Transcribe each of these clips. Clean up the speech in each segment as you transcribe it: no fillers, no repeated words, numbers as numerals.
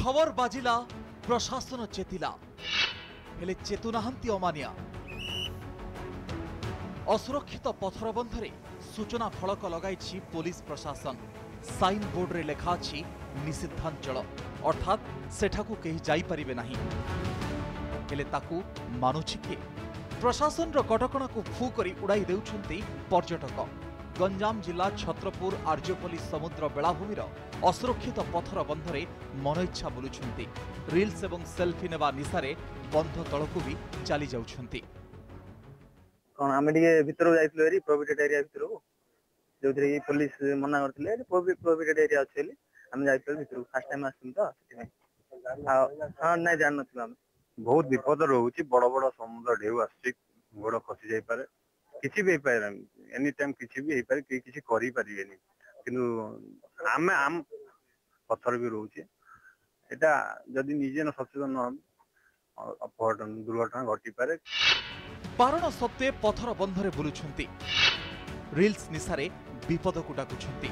खबर बाजिला प्रशासन चेतिला हेले चेतुनाहांती अमानिया असुरक्षित पथर बंधरे सूचना फलक लगाई पुलिस प्रशासन साइन बोर्ड रे लेखा अछि निषिद्धांचल अर्थात सेठाकू केही जाई परिबे नाही हेले ताकू मानुछि के प्रशासन रो कटकणा को फू करी उड़ाई देउछंती पर्यटक। गंजाम जिला छत्रपुर आर्यपल्ली समुद्र बेलाभूमिर असुरक्षित पथर बंधरे मन इच्छा बुलुछंती रील्स एवं सेल्फी नेबा निशारे बंध तळकू भी चली जाउछंती। कौन आम भितर जाइए प्रोहिबिटेड एरिया भितर जो पुलिस मना करते प्रोहिबिटेड एरिया अच्छे आम जाइए भितर फास्ट टाइम आसमी तो हाँ ना जान ना बहुत विपद रोचे बड़ बड़ समुद्र ढेउ आस गोड़ खसी जापे किसी भी एनी टाइम किसी भी किसी करें किंतु आम आम पथर भी रोचे एटा जदि निजे न सचेतन अपघटन दुर्घटना घटी पारे। बारण सत्वे पथर बंधरे बुलुछंती रील्स निशारे विपद को डाकुछंती।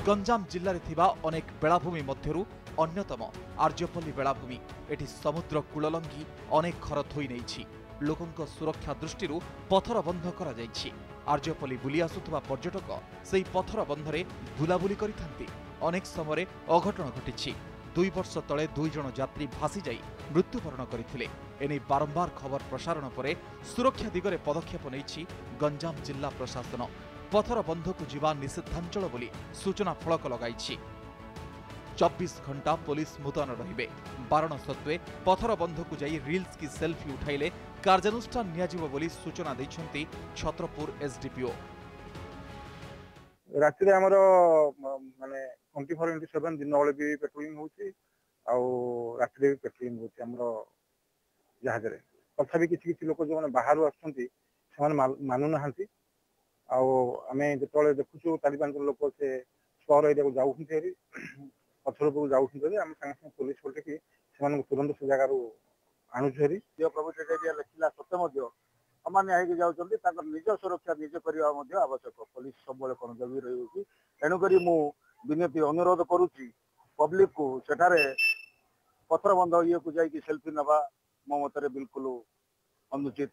गंजाम जिल्ला रे थिबा अनेक बेलाभूमि मध्यरु अन्यतम आर्यपल्ली बेलाभूमि एठी समुद्र कूललंघी अनेक घर थोई नेछि लोकंक सुरक्षा दृष्टिरु पथर बंध करा जाइछि। आर्यपल्ली बुली आसुथबा पर्यटक सेही पथर बंधरे बुलाबुली करिथांती अनेक समय अघटन घटिछि। 2 वर्ष तले 2 जण यात्री भासी जाई मृत्युवरण करथिले एने बारंबार खबर प्रसारण परे सुरक्षा दिगरे पदक्षेप नेछि गंजाम जिला प्रशासन पथर बंधक जीवा निषिद्धांचल बोली सूचना फलक लगाइछि। 24 घंटा पुलिस मुतयन रहिबे बारण सत्वे पथर बंधक जाई रील्स की सेल्फी उठाइले कार्यानुष्ठान नियाजिबो बोली सूचना दैछंती छत्रपुर एसडीपीओ। राति रे हमर माने 24/7 दिन बेले भी पेट्रोलिंग होची आउ राति रे भी पेट्रोलिंग होची हमर जहाज रे तथा भी किछि किछि लोक जो बाहर आछंती समान मानु नहांती आउ आमे जेतले देखुछु 4-5 लोक से शहर एरिया को जाउछंती पथर को जाउछंती हम संगे पुलिस बोलते कि समान तुरंत से जगह आणुछरी जो प्रोहिबिटेड एरिया लेखिला सत्य मध्य अमान्य होगी जाउछंती ताकर निज सुरक्षा निज करबा मध्य आवश्यक पुलिस सबले कोन जबी रही तेणु करी मु विनती अनुरोध करुच्ची पब्लिक को सेठारे पथर बंध ये को जाई कि सेल्फी नबा मो मतरे बिल्कुल अनुचित।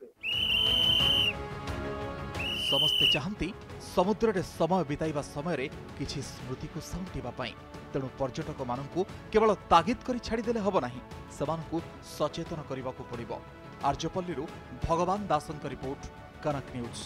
समस्ते चाहती समुद्र रे समय बिताइबा समय रे किछि स्मृति को साउंटिबा पई तेणु पर्यटक मानकु केवल तागिद करी छाड़ी देले हबो नाही समानकु सचेतन करबाकू पड़िबो। आर्यपल्लीरू भगवान दासंक रिपोर्ट कनक न्यूज।